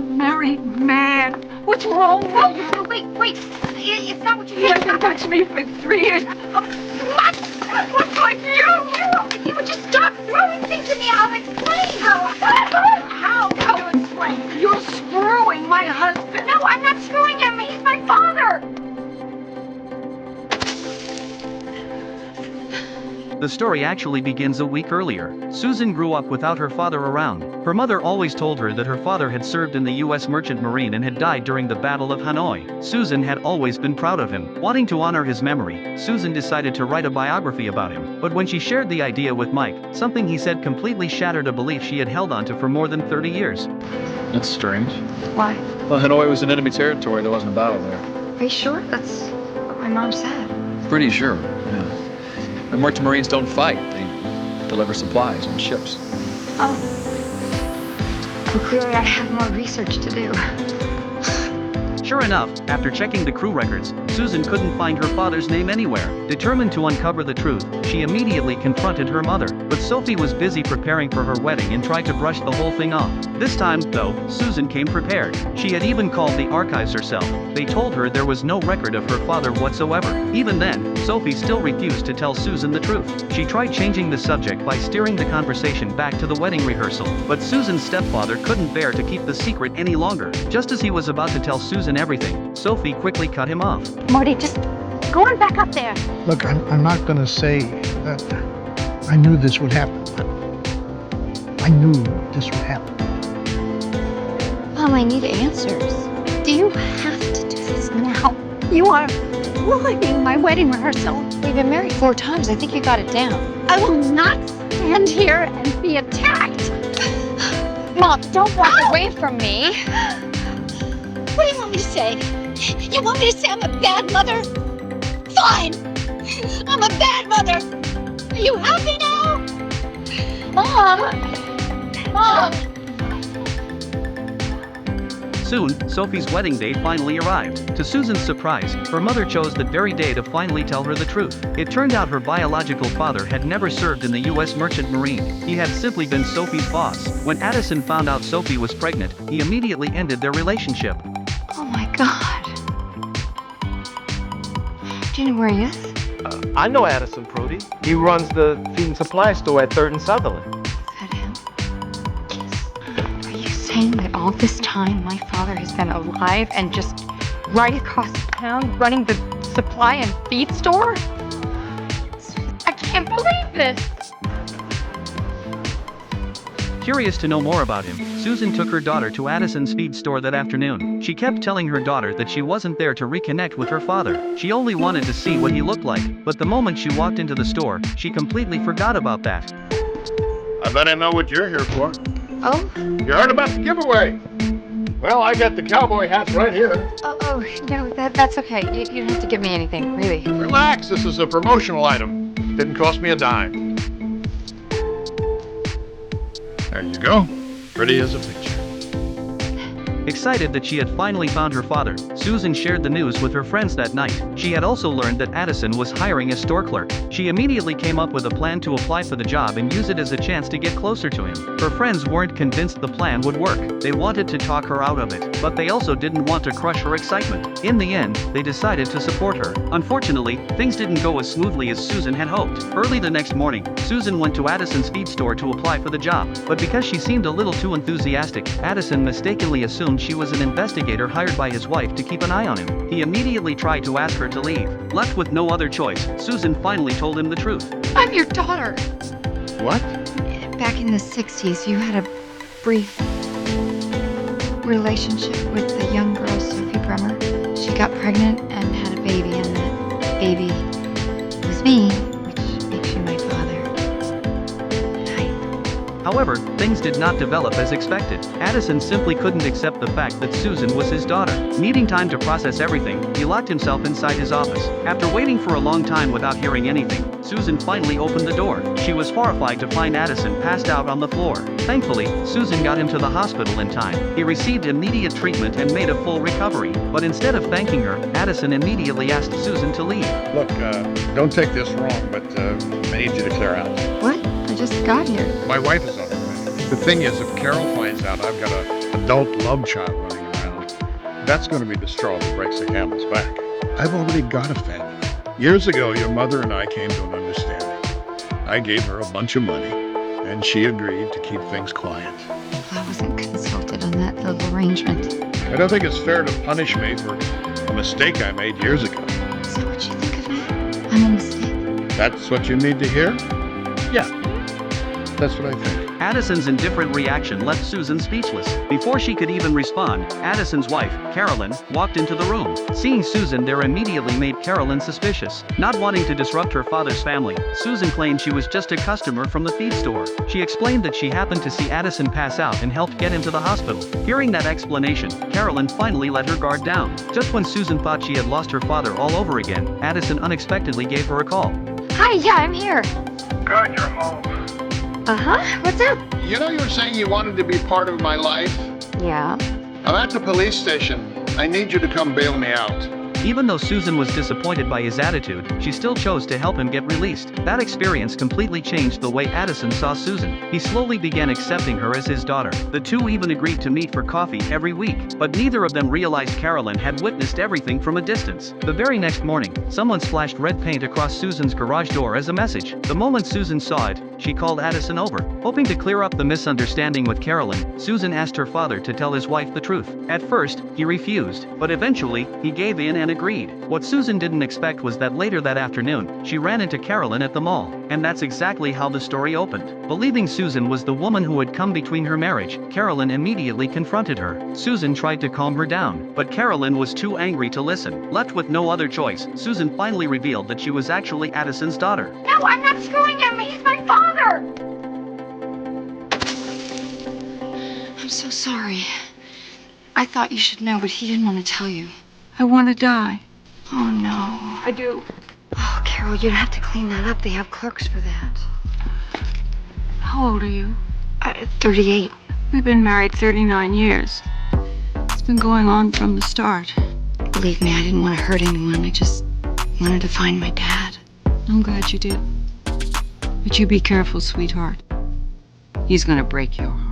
married man. What's wrong with you? Wait. It's not what you He hasn't touched me for 3 years. What? What's like you? You would just stop throwing things at me. I'll explain. How? How to explain? You're screwing my husband. No, I'm not screwing him. He's my father. The story actually begins a week earlier. Susan grew up without her father around. Her mother always told her that her father had served in the U.S. Merchant Marine and had died during the Battle of Hanoi. Susan had always been proud of him. Wanting to honor his memory, Susan decided to write a biography about him. But when she shared the idea with Mike, something he said completely shattered a belief she had held onto for more than 30 years. That's strange. Why? Well, Hanoi was in enemy territory. There wasn't a battle there. Are you sure? That's what my mom said. Pretty sure, yeah. The merchant marines don't fight. They deliver supplies on ships. Oh. Well, clearly I have more research to do. Sure enough, after checking the crew records, Susan couldn't find her father's name anywhere. Determined to uncover the truth, she immediately confronted her mother. But Sophie was busy preparing for her wedding and tried to brush the whole thing off. This time, though, Susan came prepared. She had even called the archives herself. They told her there was no record of her father whatsoever. Even then, Sophie still refused to tell Susan the truth. She tried changing the subject by steering the conversation back to the wedding rehearsal. But Susan's stepfather couldn't bear to keep the secret any longer. Just as he was about to tell Susan everything, Sophie quickly cut him off. Marty, just go on back up there. Look, I'm not going to say that I knew this would happen, but I knew this would happen. Mom, I need answers. Do you have to do this now? You are ruining my wedding rehearsal. We've been married 4 times. I think you got it down. I will not stand here and be attacked. Mom, don't walk away from me. What do you want me to say? You want me to say I'm a bad mother? Fine. I'm a bad mother. Are you happy now? Mom. Soon, Sophie's wedding day finally arrived. To Susan's surprise, her mother chose that very day to finally tell her the truth. It turned out her biological father had never served in the U.S. Merchant Marine. He had simply been Sophie's boss. When Addison found out Sophie was pregnant, he immediately ended their relationship. Oh my God. Do you know where he is? I know Addison Prudy. He runs the feed and supply store at 3rd and Sutherland. Is that him? Yes. Are you saying that all this time my father has been alive and just right across town running the supply and feed store? I can't believe this. Curious to know more about him, Susan took her daughter to Addison's feed store that afternoon. She kept telling her daughter that she wasn't there to reconnect with her father. She only wanted to see what he looked like, but the moment she walked into the store, she completely forgot about that. I bet I know what you're here for. Oh? You heard about the giveaway? Well, I got the cowboy hats right here. Oh, no, that's okay. You don't have to give me anything, really. Relax, this is a promotional item. Didn't cost me a dime. There you go. Pretty as a picture. Excited that she had finally found her father, Susan shared the news with her friends that night. She had also learned that Addison was hiring a store clerk. She immediately came up with a plan to apply for the job and use it as a chance to get closer to him. Her friends weren't convinced the plan would work. They wanted to talk her out of it, but they also didn't want to crush her excitement. In the end, they decided to support her. Unfortunately, things didn't go as smoothly as Susan had hoped. Early the next morning, Susan went to Addison's feed store to apply for the job, but because she seemed a little too enthusiastic, Addison mistakenly assumed she was an investigator hired by his wife to keep an eye on him. He immediately tried to ask her to leave. Left with no other choice, Susan finally told him the truth. I'm your daughter. What? Back in the 60s, you had a brief relationship with the young girl, Sophie Bremer. She got pregnant and had a baby, and that baby was me, which makes you my father. However, things did not develop as expected. Addison simply couldn't accept the fact that Susan was his daughter. Needing time to process everything, he locked himself inside his office. After waiting for a long time without hearing anything, Susan finally opened the door. She was horrified to find Addison passed out on the floor. Thankfully, Susan got him to the hospital in time. He received immediate treatment and made a full recovery. But instead of thanking her, Addison immediately asked Susan to leave. Look, don't take this wrong, but I need you to clear out. What? I just got here. My wife is on her way. The thing is, if Carol finds out I've got a adult love child running around. That's going to be the straw that breaks the camel's back. I've already got a family. Years ago, your mother and I came to an understanding. I gave her a bunch of money, and she agreed to keep things quiet. I wasn't consulted on that little arrangement. I don't think it's fair to punish me for a mistake I made years ago. Is that what you think of me? I'm a mistake. That's what you need to hear? Yeah, that's what I think. Addison's indifferent reaction left Susan speechless. Before she could even respond, Addison's wife, Carolyn, walked into the room. Seeing Susan there immediately made Carolyn suspicious. Not wanting to disrupt her father's family, Susan claimed she was just a customer from the feed store. She explained that she happened to see Addison pass out and helped get him to the hospital. Hearing that explanation, Carolyn finally let her guard down. Just when Susan thought she had lost her father all over again, Addison unexpectedly gave her a call. Hi, yeah, I'm here. Good, you're home. Uh-huh, what's up? You know, you were saying you wanted to be part of my life? Yeah. I'm at the police station. I need you to come bail me out. Even though Susan was disappointed by his attitude, she still chose to help him get released. That experience completely changed the way Addison saw Susan. He slowly began accepting her as his daughter. The two even agreed to meet for coffee every week, but neither of them realized Carolyn had witnessed everything from a distance. The very next morning, someone splashed red paint across Susan's garage door as a message. The moment Susan saw it, she called Addison over. Hoping to clear up the misunderstanding with Carolyn, Susan asked her father to tell his wife the truth. At first, he refused, but eventually, he gave in and agreed. What Susan didn't expect was that later that afternoon, she ran into Carolyn at the mall. And that's exactly how the story opened. Believing Susan was the woman who had come between her marriage, Carolyn immediately confronted her. Susan tried to calm her down, but Carolyn was too angry to listen. Left with no other choice, Susan finally revealed that she was actually Addison's daughter. No, I'm not screwing him. He's my father. I'm so sorry. I thought you should know, but he didn't want to tell you. I want to die. Oh, no. I do. Oh, Carol, you'd have to clean that up. They have clerks for that. How old are you? 38. We've been married 39 years. It's been going on from the start. Believe me, I didn't want to hurt anyone. I just wanted to find my dad. I'm glad you did. But you be careful, sweetheart. He's gonna break your heart.